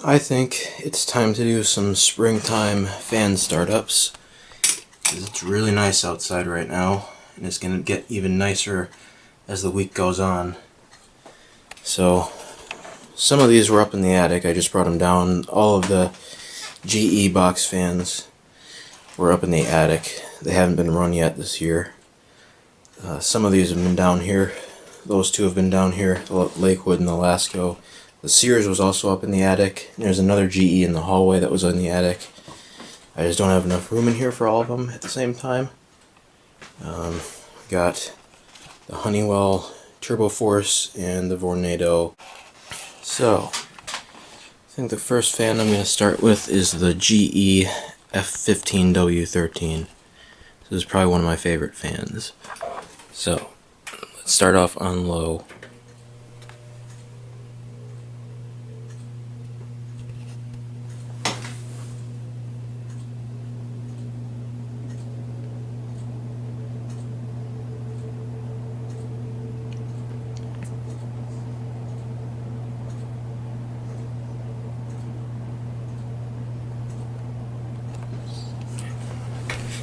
I think it's time to do some springtime fan startups. It's really nice outside right now, and it's going to get even nicer as the week goes on. So, some of these were up in the attic. I just brought them down. All of the GE box fans were up in the attic. They haven't been run yet this year. Some of these have been down here. Those two have been down here, the Lakewood and the Lasco. The Sears was also up in the attic. There's another GE in the hallway that was in the attic. I just don't have enough room in here for all of them at the same time. Got the Honeywell Turbo Force and the Vornado. So, I think the first fan I'm going to start with is the GE F15W13. This is probably one of my favorite fans. So, let's start off on low.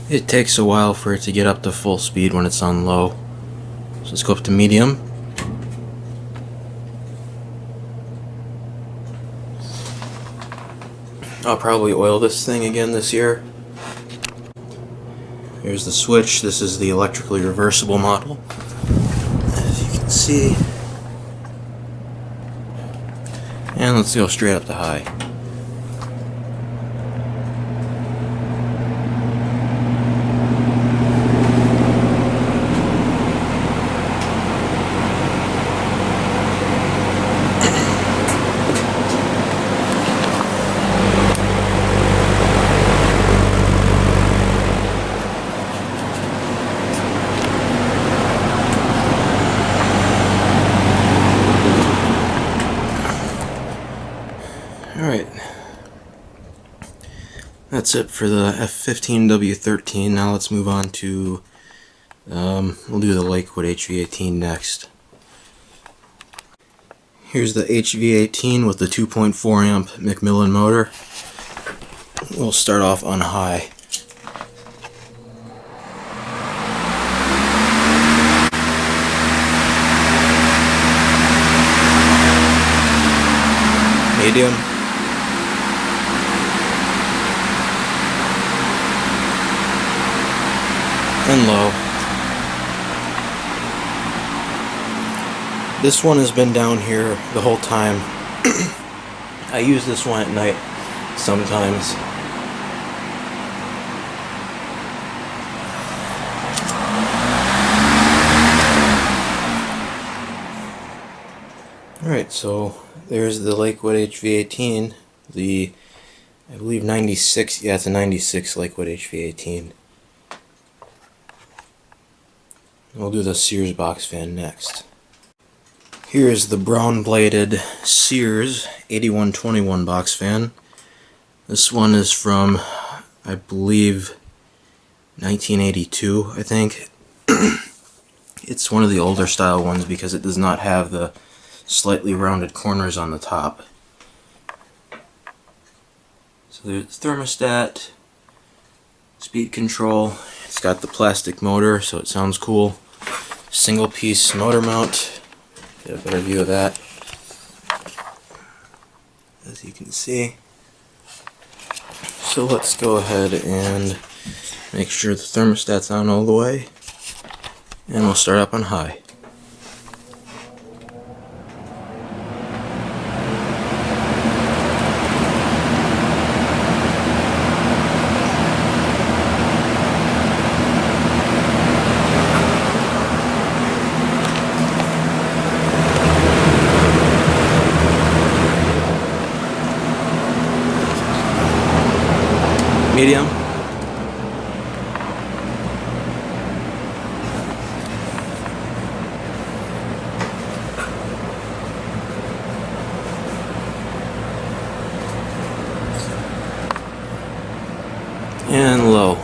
It takes a while for it to get up to full speed when it's on low. So let's go up to medium. I'll probably oil this thing again this year. Here's the switch. This is the electrically reversible model, as you can see. And let's go straight up to high. Alright, that's it for the F15W13. Now let's move on to, we'll do the Lakewood HV18 next. Here's the HV18 with the 2.4 amp Macmillan motor. We'll start off on high. Medium. And low. This one has been down here the whole time. I use this one at night sometimes. Alright, so there's the Lakewood HV18, I believe 96, yeah, it's a 96 Lakewood HV18. We'll do the Sears box fan next. Here's the brown bladed Sears 8121 box fan. This one is from, I believe, 1982, I think. It's one of the older style ones because it does not have the slightly rounded corners on the top. So there's the thermostat, speed control. It's got the plastic motor, so it sounds cool. Single piece motor mount. Get a better view of that, as you can see. So let's go ahead and make sure the thermostat's on all the way, and we'll start up on high. Medium. And low.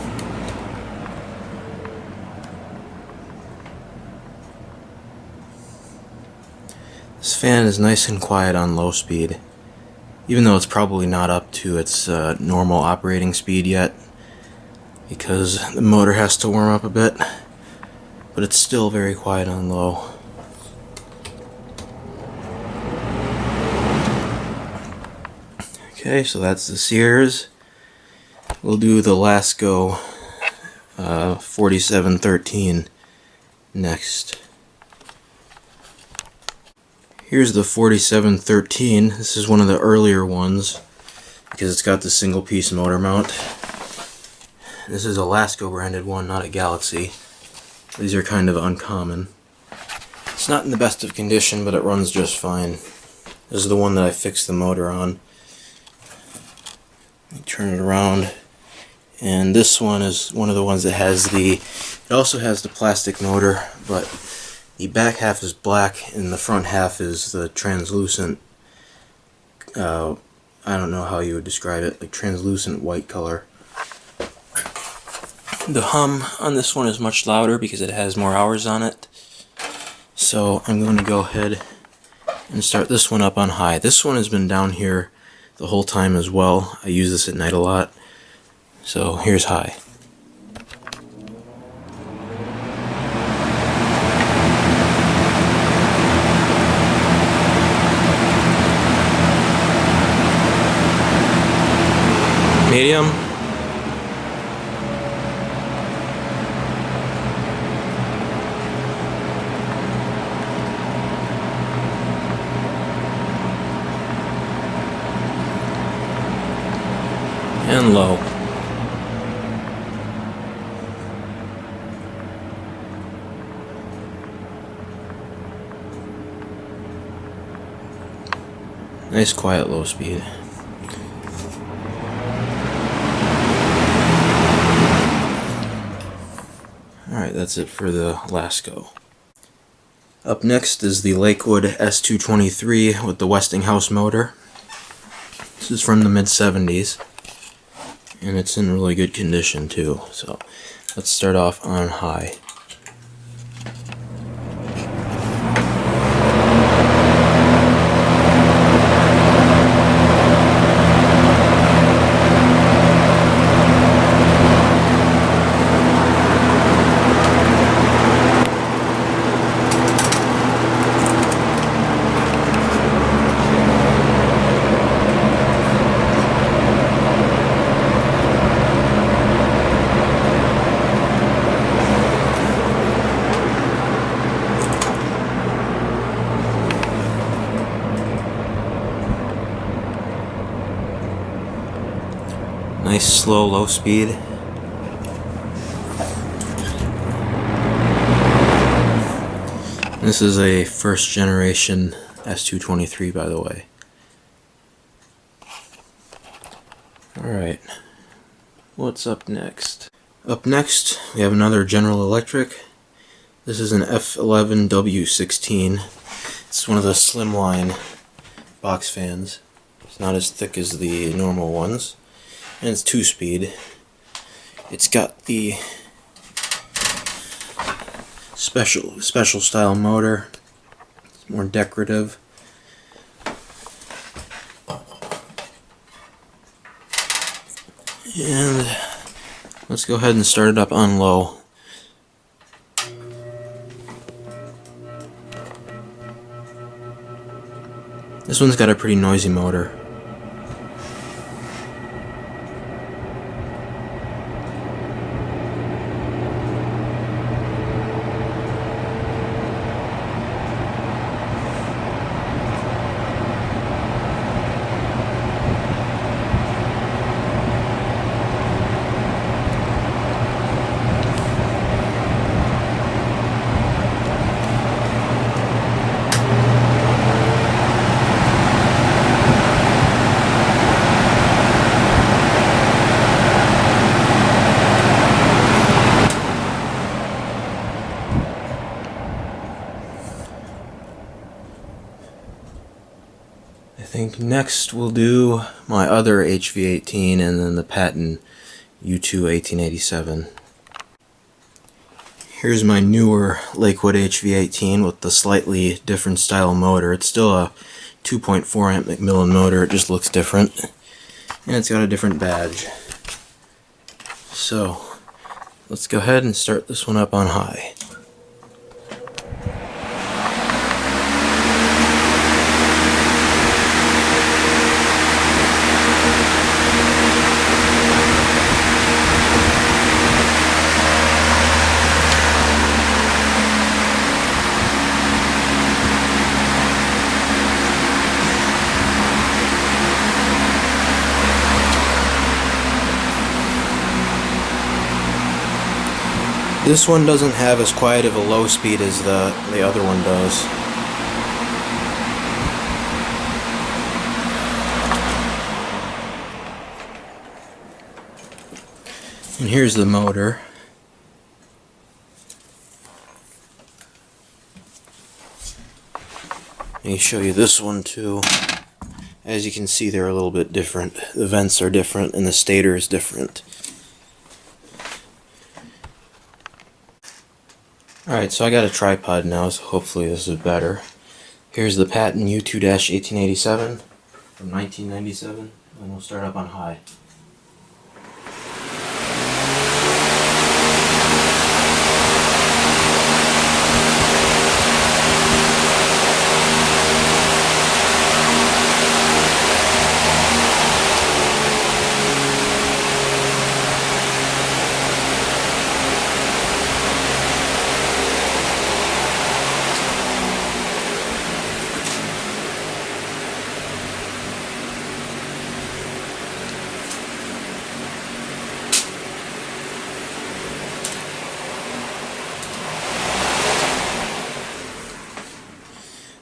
This fan is nice and quiet on low speed. even though it's probably not up to its normal operating speed yet, because the motor has to warm up a bit, but it's still very quiet on low. Okay, so that's the Sears. We'll do the Lasco 4713 next. Here's the 4713. This is one of the earlier ones because it's got the single piece motor mount. This is a Lasko branded one, not a Galaxy. These are kind of uncommon. It's not in the best of condition, but it runs just fine. This is the one that I fixed the motor on. Turn it around, and this one is one of the ones that has it also has the plastic motor, but the back half is black and the front half is the translucent, I don't know how you would describe it, like translucent white color. The hum on this one is much louder because it has more hours on it, so I'm going to go ahead and start this one up on high. This one has been down here the whole time as well. I use this at night a lot. So here's high. Medium. And low. Nice quiet low speed. Alright, that's it for the Lasco. Up next is the Lakewood S223 with the Westinghouse motor. This is from the mid-70s. And it's in really good condition too. So let's start off on high. Nice slow low speed. This is a first generation S223, by the way. Alright, what's up next? Up next we have another General Electric. This is an F11W16. It's one of the slimline box fans. It's not as thick as the normal ones. And it's 2-speed. It's got the special style motor. It's more decorative. And let's go ahead and start it up on low. This one's got a pretty noisy motor. I think next we'll do my other HV18 and then the patent U2 1887. Here's my newer Lakewood HV18 with the slightly different style motor. It's still a 2.4 amp Macmillan motor. It just looks different, and it's got a different badge. So let's go ahead and start this one up on high. This one doesn't have as quiet of a low speed as the other one does. And here's the motor. Let me show you this one too. As you can see, they're a little bit different. The vents are different and the stator is different. Alright, so I got a tripod now, so hopefully this is better. Here's the Patton U2-1887 from 1997, and we'll start up on high.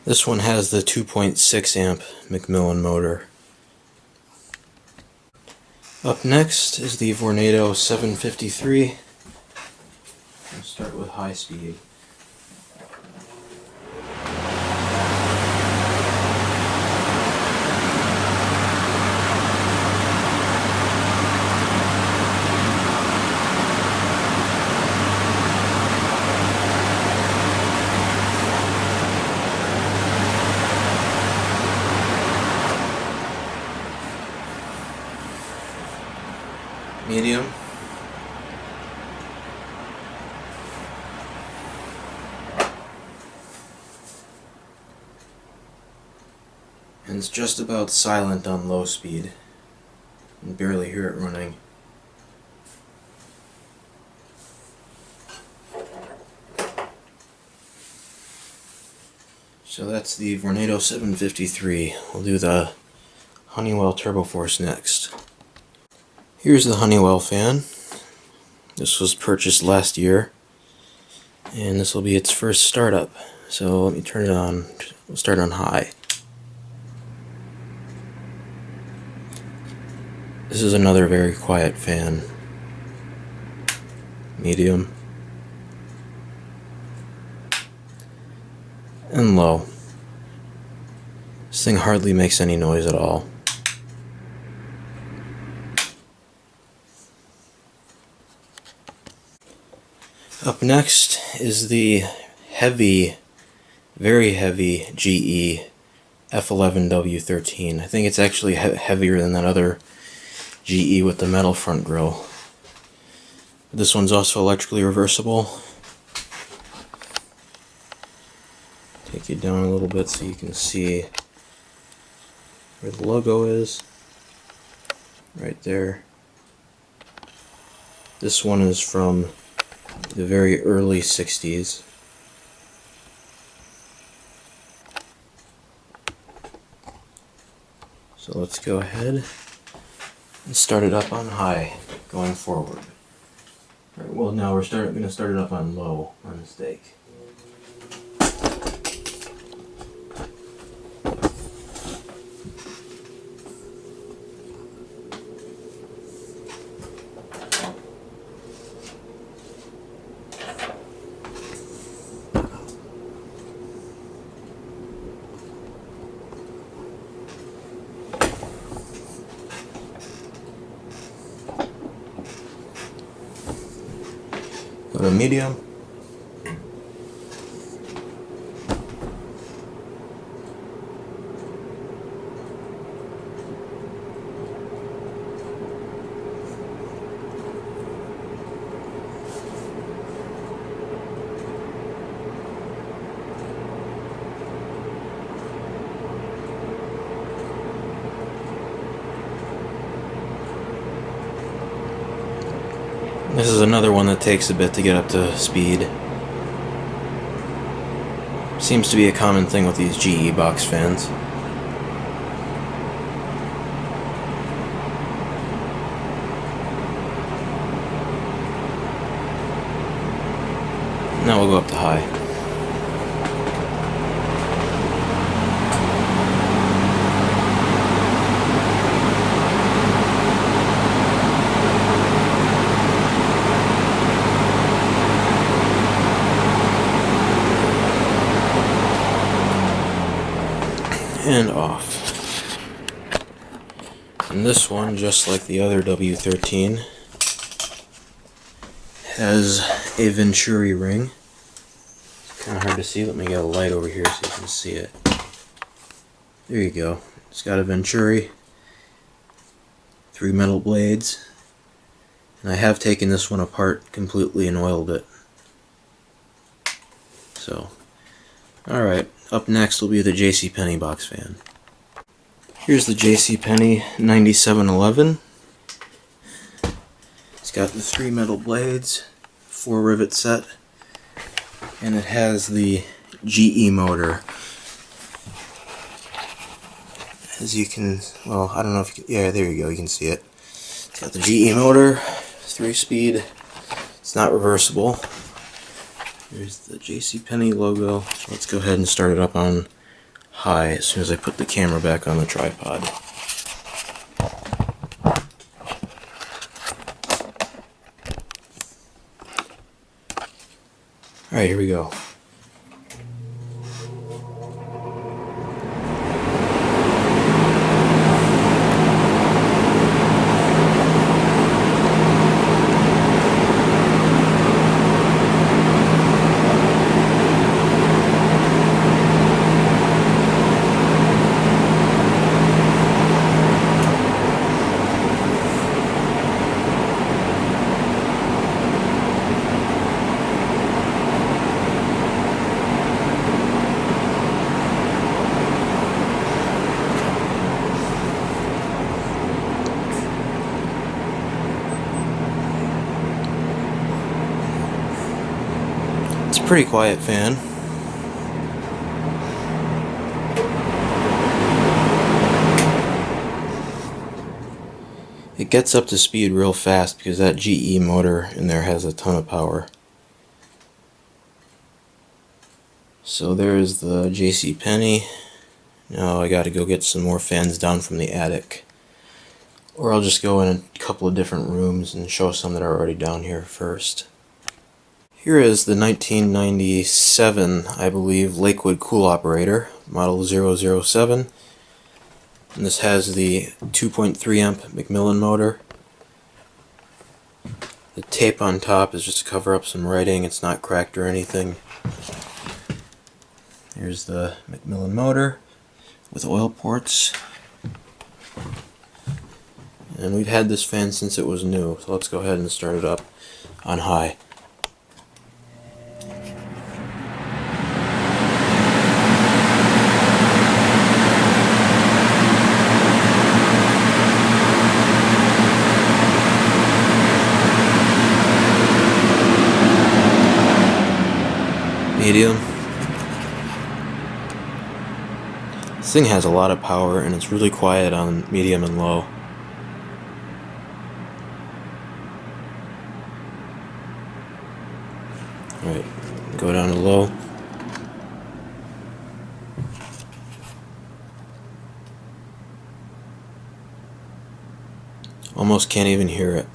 This one has the 2.6 amp Macmillan motor. Up next is the Vornado 753. We'll start with high speed. Medium. And it's just about silent on low speed. You can barely hear it running. So that's the Vornado 753. We'll do the Honeywell Turbo Force next. Here's the Honeywell fan. This was purchased last year, and this will be its first startup. So let me turn it on. We'll start on high. This is another very quiet fan. Medium. And low. This thing hardly makes any noise at all. Up next is the heavy, very heavy GE F11W13. I think it's actually heavier than that other GE with the metal front grille. This one's also electrically reversible. Take it down a little bit so you can see where the logo is. Right there. This one is from the very early 60s. So let's go ahead and start it up on high going forward. Alright, well now we're going to start it up on low, my mistake. Go to medium. This is another one that takes a bit to get up to speed. Seems to be a common thing with these GE box fans. Now we'll go up to high. And off. And this one, just like the other W13, has a Venturi ring. It's kind of hard to see. Let me get a light over here so you can see it. There you go. It's got a Venturi, 3 metal blades, and I have taken this one apart completely and oiled it. So, alright. Up next will be the JCPenney box fan. Here's the JCPenney 9711. It's got the 3 metal blades, 4 rivet set, and it has the GE motor. As you can, well, I don't know if you can, yeah, there you go, you can see it. It's got the GE motor, 3-speed, it's not reversible. There's the JCPenney logo. Let's go ahead and start it up on high as soon as I put the camera back on the tripod. Alright, here we go. Pretty quiet fan. It gets up to speed real fast because that GE motor in there has a ton of power. So there's the JCPenney. Now I gotta go get some more fans down from the attic. Or I'll just go in a couple of different rooms and show some that are already down here first. Here is the 1997, I believe, Lakewood Cool Operator, model 007. And this has the 2.3 amp Macmillan motor. The tape on top is just to cover up some writing, it's not cracked or anything. Here's the Macmillan motor with oil ports. And we've had this fan since it was new, so let's go ahead and start it up on high. Medium. This thing has a lot of power and it's really quiet on medium and low. Alright, go down to low. Almost can't even hear it.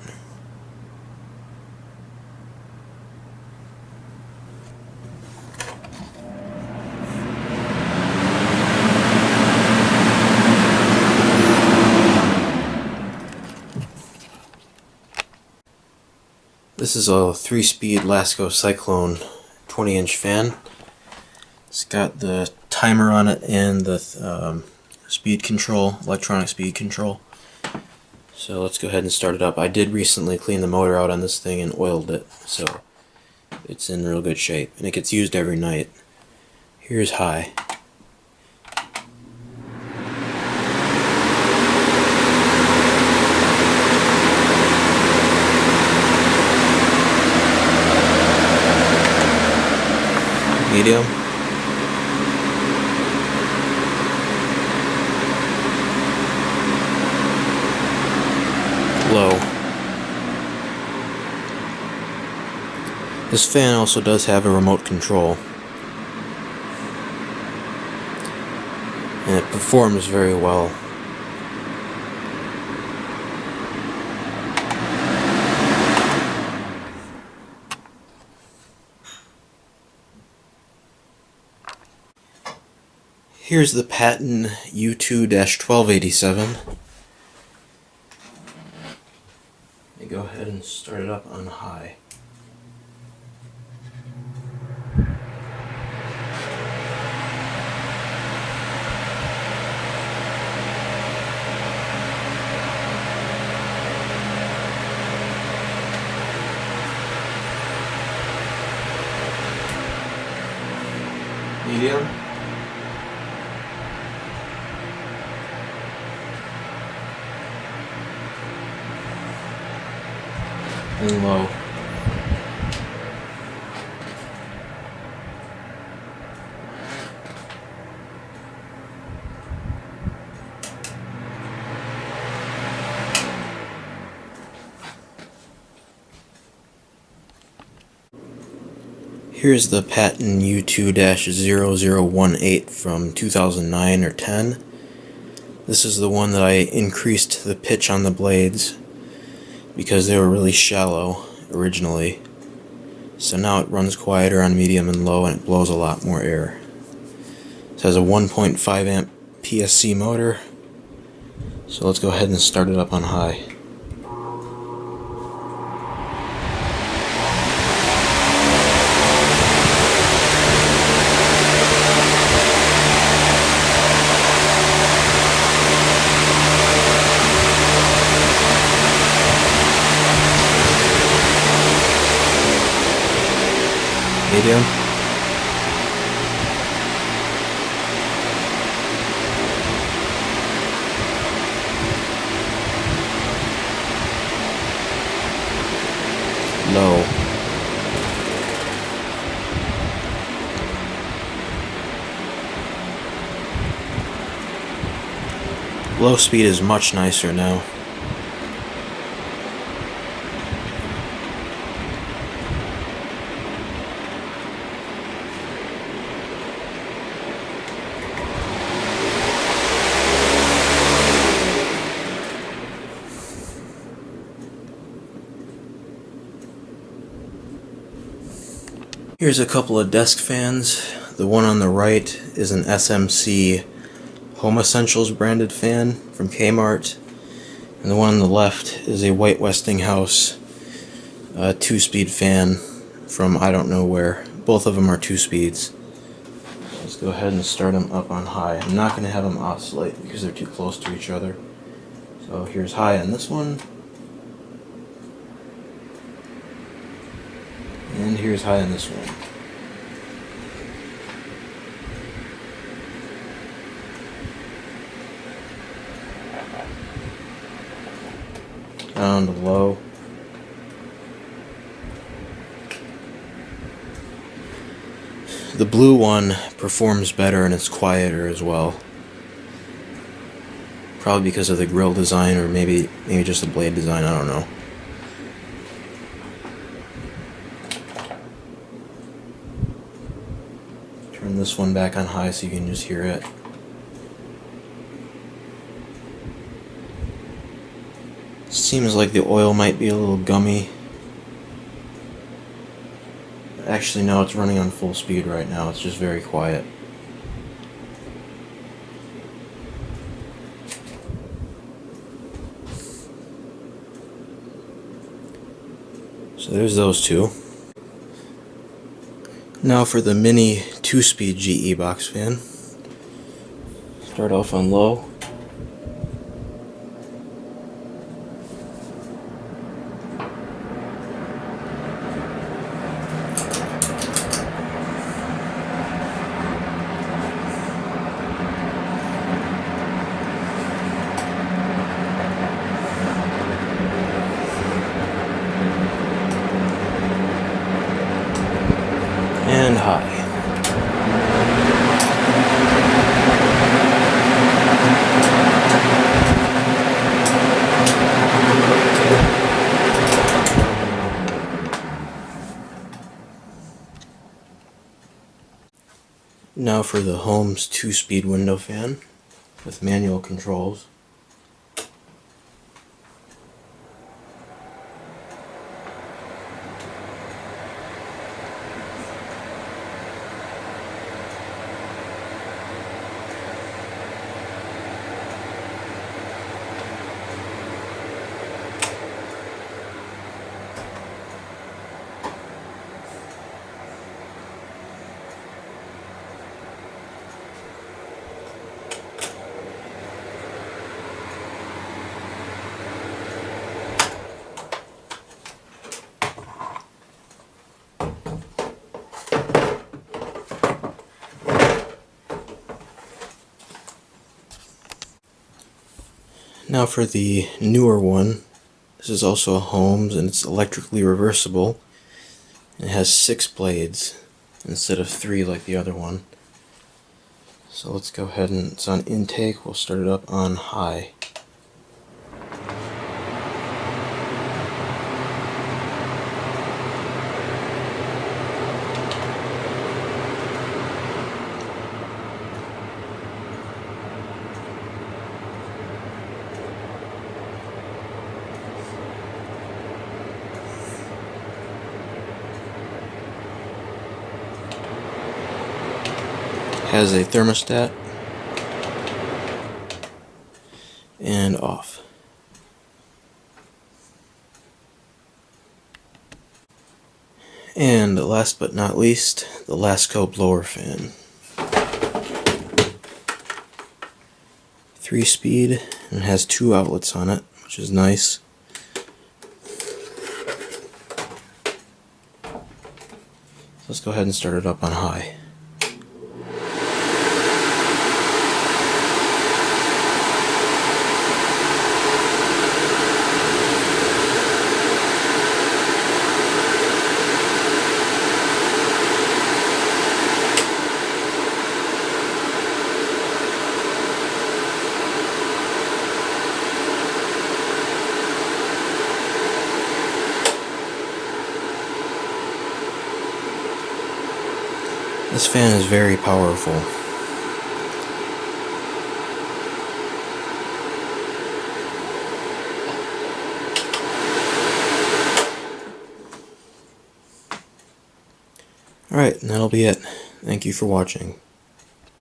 This is a 3-speed Lasco Cyclone 20-inch fan. It's got the timer on it and the speed control, electronic speed control. So let's go ahead and start it up. I did recently clean the motor out on this thing and oiled it, so it's in real good shape. And it gets used every night. Here's high. medium, low. This fan also does have a remote control, and it performs very well. Here's the Patton U2-1287. Let me go ahead and start it up on high. Medium. And low. Here's the Patton U2-0018 from 2009 or 10. This is the one that I increased the pitch on the blades because they were really shallow originally. So now it runs quieter on medium and low, and it blows a lot more air. It has a 1.5 amp PSC motor. So let's go ahead and start it up on high. Medium. Low. Low speed is much nicer now. Here's a couple of desk fans. The one on the right is an SMC Home Essentials branded fan from Kmart, and the one on the left is a White Westinghouse 2-speed fan from I don't know where. Both of them are 2 speeds. Let's go ahead and start them up on high. I'm not going to have them oscillate because they're too close to each other. So here's high on this one, and here's high on this one. Down to low. The blue one performs better and it's quieter as well. Probably because of the grill design, or maybe just the blade design, I don't know. Turn this one back on high so you can just hear it. Seems like the oil might be a little gummy. Actually, no, it's running on full speed right now. It's just very quiet. So there's those two. Now for the mini 2-speed GE box fan. Start off on low. And high. Now for the Holmes 2-speed window fan with manual controls. Now for the newer one. This is also a Holmes and it's electrically reversible. It has 6 blades instead of 3 like the other one. So let's go ahead and it's on intake. We'll start it up on high. Has a thermostat and off. And last but not least, the Lasco blower fan. 3-speed and has 2 outlets on it, which is nice. Let's go ahead and start it up on high. This fan is very powerful. Alright, and that'll be it. Thank you for watching.